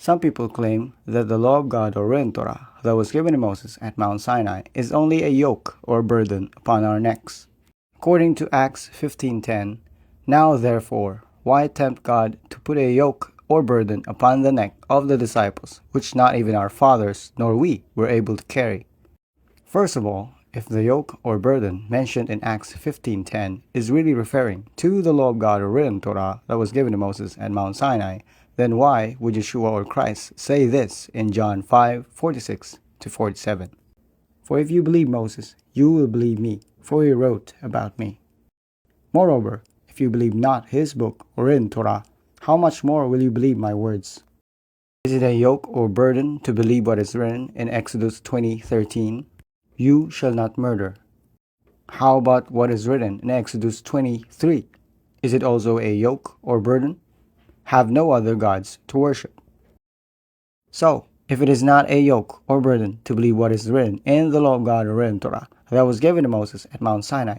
Some people claim that the law of God or written Torah that was given to Moses at Mount Sinai is only a yoke or burden upon our necks. According to Acts 15:10, "Now therefore, why tempt God to put a yoke or burden upon the neck of the disciples, which not even our fathers nor we were able to carry?" First of all, if the yoke or burden mentioned in Acts 15:10 is really referring to the law of God or written Torah that was given to Moses at Mount Sinai, then why would Yeshua or Christ say this in John 5:46-47? "For if you believe Moses, you will believe me, for he wrote about me. Moreover, if you believe not his book or written Torah, how much more will you believe my words?" Is it a yoke or burden to believe what is written in Exodus 20:13? "You shall not murder." How about what is written in Exodus 23? Is it also a yoke or burden? "Have no other gods to worship." So, if it is not a yoke or burden to believe what is written in the law of God or written Torah that was given to Moses at Mount Sinai,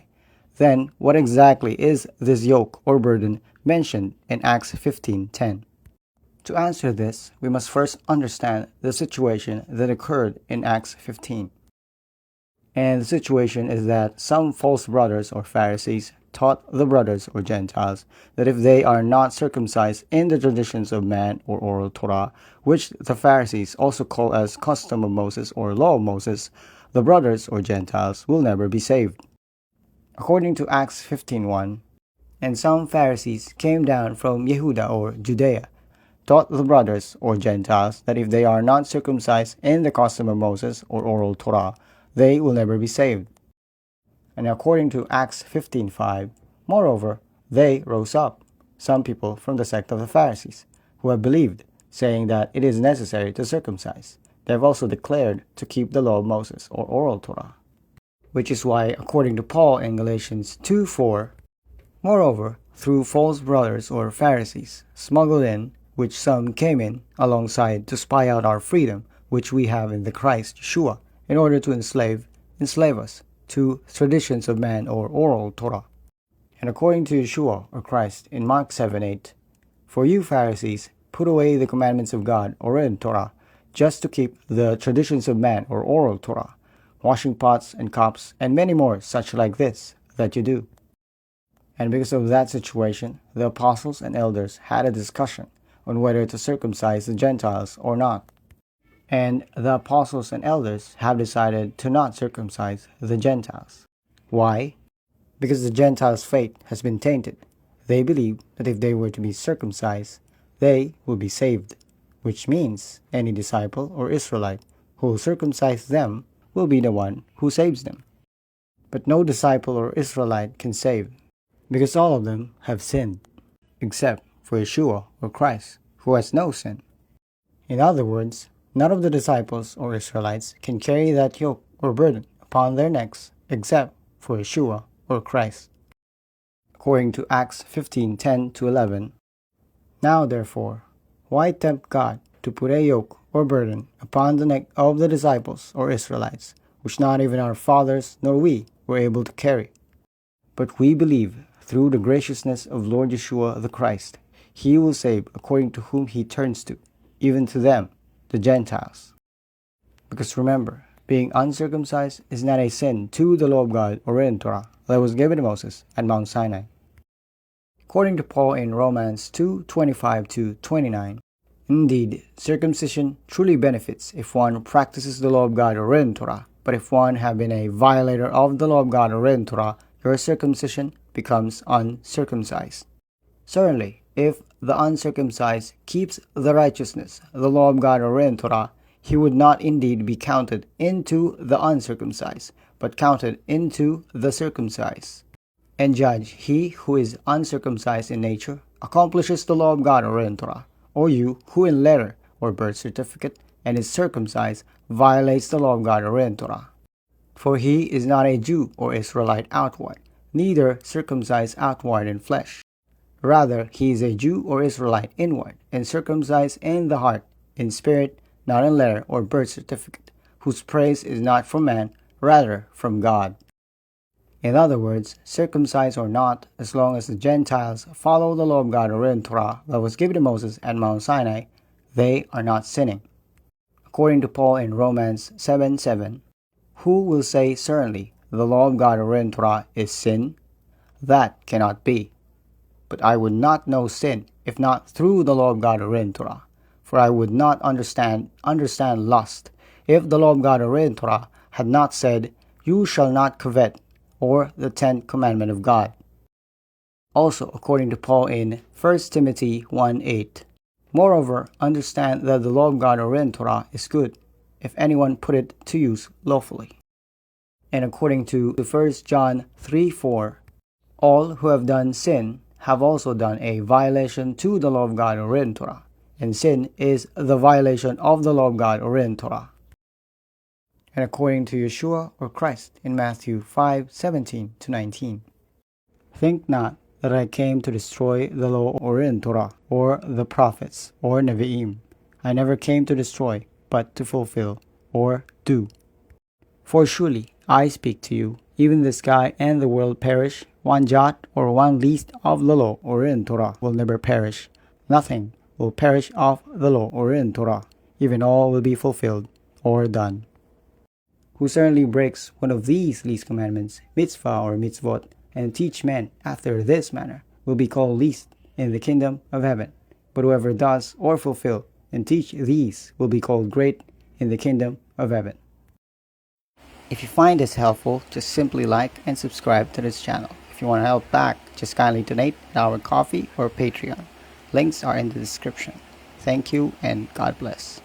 then what exactly is this yoke or burden mentioned in Acts 15:10? To answer this, we must first understand the situation that occurred in Acts 15. And the situation is that some false brothers or Pharisees taught the brothers or Gentiles that if they are not circumcised in the traditions of man or oral Torah, which the Pharisees also call as custom of Moses or law of Moses, the brothers or Gentiles will never be saved. According to Acts 15:1, "And some Pharisees came down from Yehuda or Judea, taught the brothers or Gentiles that if they are not circumcised in the custom of Moses or oral Torah, they will never be saved." And according to Acts 15:5, "Moreover, they rose up, some people from the sect of the Pharisees, who have believed, saying that it is necessary to circumcise. They have also declared to keep the law of Moses or oral Torah." Which is why, according to Paul in Galatians 2:4, "Moreover, through false brothers or Pharisees, smuggled in, which some came in alongside to spy out our freedom, which we have in the Christ Yeshua, in order to enslave us to traditions of man or oral Torah." And according to Yeshua or Christ in Mark 7:8, "For you Pharisees put away the commandments of God or written Torah, just to keep the traditions of man or oral Torah, washing pots and cups, and many more such like this that you do." And because of that situation, the apostles and elders had a discussion on whether to circumcise the Gentiles or not. And the apostles and elders have decided to not circumcise the Gentiles. Why? Because the Gentiles' faith has been tainted. They believe that if they were to be circumcised, they will be saved, which means any disciple or Israelite who will circumcise them will be the one who saves them. But no disciple or Israelite can save, because all of them have sinned, except for Yeshua or Christ, who has no sin. In other words, none of the disciples or Israelites can carry that yoke or burden upon their necks except for Yeshua or Christ. According to Acts 15:10-11, "Now therefore, why tempt God to put a yoke or burden upon the neck of the disciples or Israelites, which not even our fathers nor we were able to carry? But we believe through the graciousness of Lord Yeshua the Christ, he will save according to whom he turns to, even to them, the Gentiles." Because remember, being uncircumcised is not a sin to the law of God or written Torah that was given to Moses at Mount Sinai. According to Paul in Romans 2:25-29, "Indeed, circumcision truly benefits if one practices the law of God or written Torah, but if one have been a violator of the law of God or written Torah, your circumcision becomes uncircumcised." Certainly, if the uncircumcised keeps the righteousness, the law of God or written Torah, he would not indeed be counted into the uncircumcised, but counted into the circumcised. And judge, he who is uncircumcised in nature accomplishes the law of God or written Torah, or you who in letter or birth certificate and is circumcised violates the law of God or written Torah. For he is not a Jew or Israelite outward, neither circumcised outward in flesh. Rather, he is a Jew or Israelite inward, and circumcised in the heart, in spirit, not in letter or birth certificate, whose praise is not from man, rather from God. In other words, circumcised or not, as long as the Gentiles follow the law of God or written Torah that was given to Moses at Mount Sinai, they are not sinning. According to Paul in Romans 7:7, who will say certainly the law of God or in Torah is sin? That cannot be. But I would not know sin if not through the law of God or in Torah. For I would not understand lust if the law of God or in Torah had not said, you shall not covet, or the 10th commandment of God. Also, according to Paul in 1 Timothy 1:8, moreover, understand that the law of God or in Torah is good, if anyone put it to use lawfully. And according to 1 John 3:4, all who have done sin have also done a violation to the law of God or in Torah, and sin is the violation of the law of God or in Torah. And according to Yeshua or Christ in Matthew 5:17-19, think not that I came to destroy the law or in Torah, or the prophets, or Nevi'im. I never came to destroy, but to fulfill, or do. For surely I speak to you, even the sky and the world perish, one jot or one least of the law or in Torah will never perish. Nothing will perish of the law or in Torah, even all will be fulfilled, or done. Who certainly breaks one of these least commandments, mitzvah or mitzvot, and teach men after this manner, will be called least in the kingdom of heaven. But whoever does or fulfill and teach these will be called great in the kingdom of heaven. If you find this helpful, just simply like and subscribe to this channel. If you want to help back, just kindly donate at our Ko-fi or Patreon. Links are in the description. Thank you and God bless.